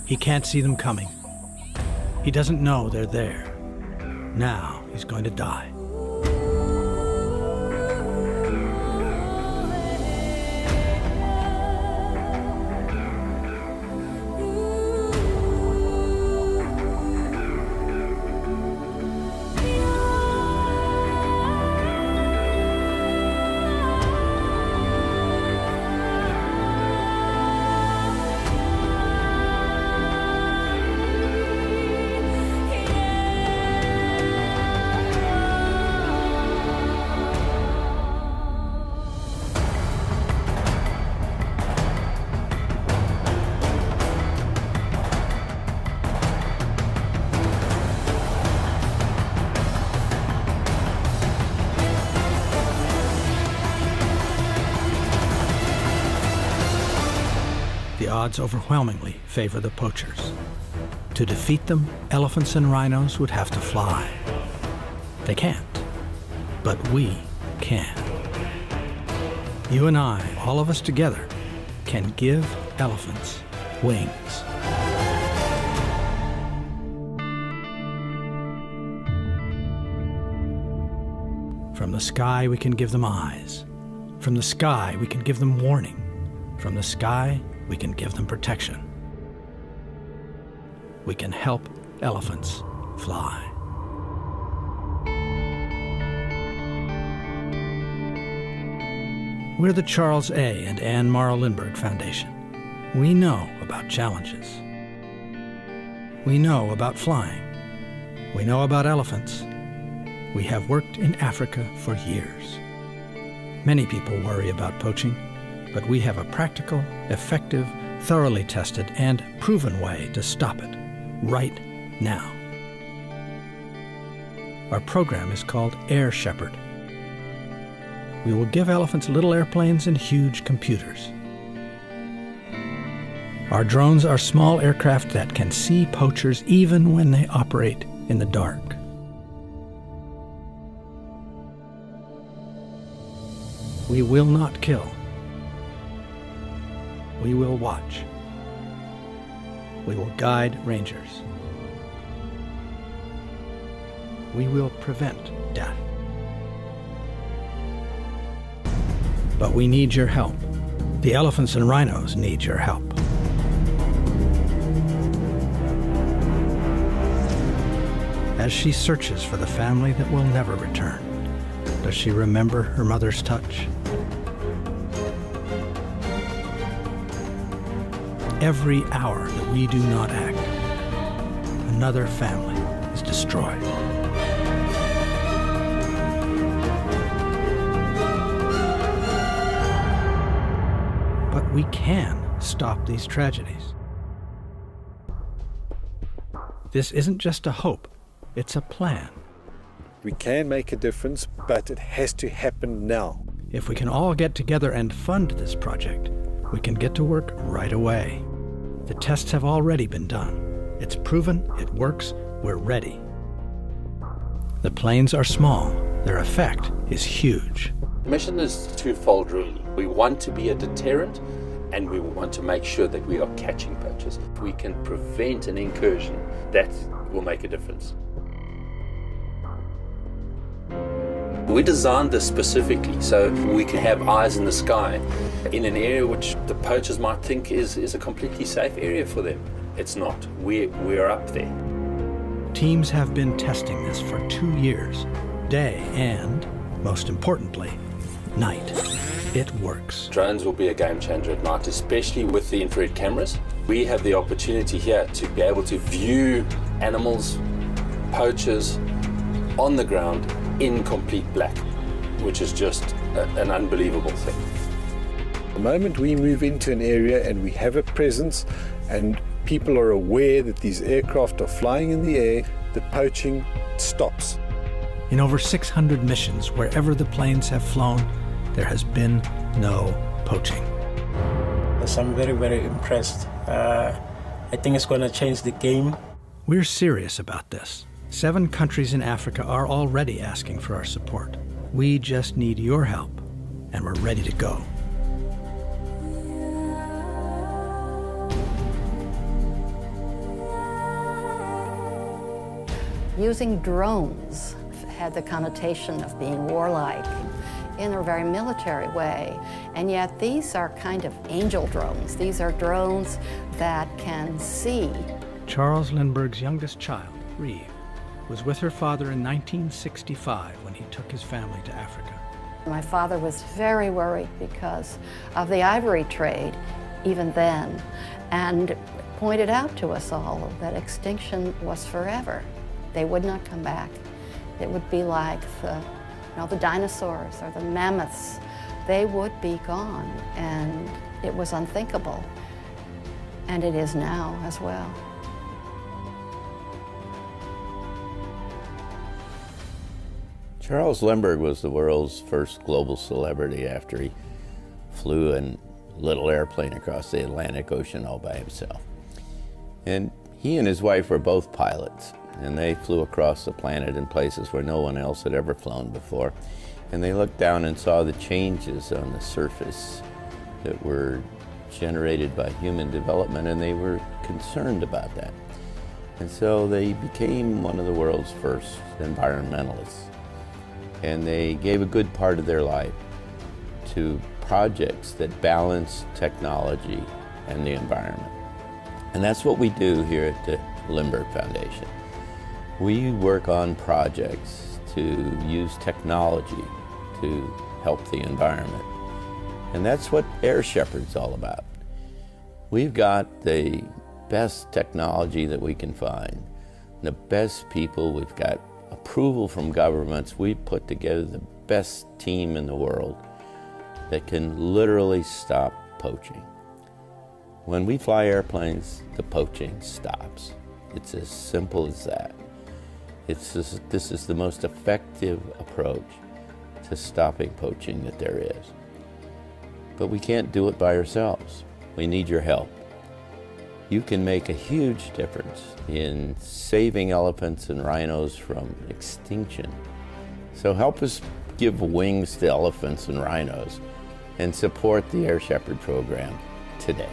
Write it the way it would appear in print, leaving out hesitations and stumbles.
He can't see them coming. He doesn't know they're there. Now he's going to die. The odds overwhelmingly favor the poachers. To defeat them, elephants and rhinos would have to fly. They can't, but we can. You and I, all of us together, can give elephants wings. From the sky, we can give them eyes. From the sky, we can give them warning. From the sky, we can give them protection. We can help elephants fly. We're the Charles A. and Anne Morrow Lindbergh Foundation. We know about challenges. We know about flying. We know about elephants. We have worked in Africa for years. Many people worry about poaching, but we have a practical, effective, thoroughly tested, and proven way to stop it right now. Our program is called Air Shepherd. We will give elephants little airplanes and huge computers. Our drones are small aircraft that can see poachers even when they operate in the dark. We will not kill. We will watch. We will guide rangers. We will prevent death. But we need your help. The elephants and rhinos need your help. As she searches for the family that will never return, does she remember her mother's touch? Every hour that we do not act, another family is destroyed. But we can stop these tragedies. This isn't just a hope, it's a plan. We can make a difference, but it has to happen now. If we can all get together and fund this project, we can get to work right away. The tests have already been done. It's proven, it works, we're ready. The planes are small, their effect is huge. The mission is twofold, really. We want to be a deterrent, and we want to make sure that we are catching poachers. If we can prevent an incursion, that will make a difference. We designed this specifically so we can have eyes in the sky in an area which the poachers might think is a completely safe area for them. It's not. We're up there. Teams have been testing this for 2 years, day and, most importantly, night. It works. Drones will be a game changer at night, especially with the infrared cameras. We have the opportunity here to be able to view animals, poachers, on the ground in complete black, which is just an unbelievable thing. The moment we move into an area and we have a presence and people are aware that these aircraft are flying in the air, the poaching stops. In over 600 missions, wherever the planes have flown, there has been no poaching. So I'm very, very impressed. I think it's going to change the game. We're serious about this. 7 countries in Africa are already asking for our support. We just need your help, and we're ready to go. Using drones had the connotation of being warlike in a very military way, and yet these are kind of angel drones. These are drones that can see. Charles Lindbergh's youngest child, Reeve, was with her father in 1965 when he took his family to Africa. My father was very worried because of the ivory trade even then, and pointed out to us all that extinction was forever. They would not come back. It would be like the dinosaurs or the mammoths. They would be gone, and it was unthinkable. And it is now as well. Charles Lindbergh was the world's first global celebrity after he flew a little airplane across the Atlantic Ocean all by himself. And he and his wife were both pilots, and they flew across the planet in places where no one else had ever flown before. And they looked down and saw the changes on the surface that were generated by human development, and they were concerned about that. And so they became one of the world's first environmentalists. And they gave a good part of their life to projects that balance technology and the environment. And that's what we do here at the Lindbergh Foundation. We work on projects to use technology to help the environment. And that's what Air Shepherd's all about. We've got the best technology that we can find, the best people. We've got approval from governments. We've put together the best team in the world that can literally stop poaching. When we fly airplanes, the poaching stops. It's as simple as that. This is the most effective approach to stopping poaching that there is. But we can't do it by ourselves. We need your help. You can make a huge difference in saving elephants and rhinos from extinction. So help us give wings to elephants and rhinos and support the Air Shepherd program today.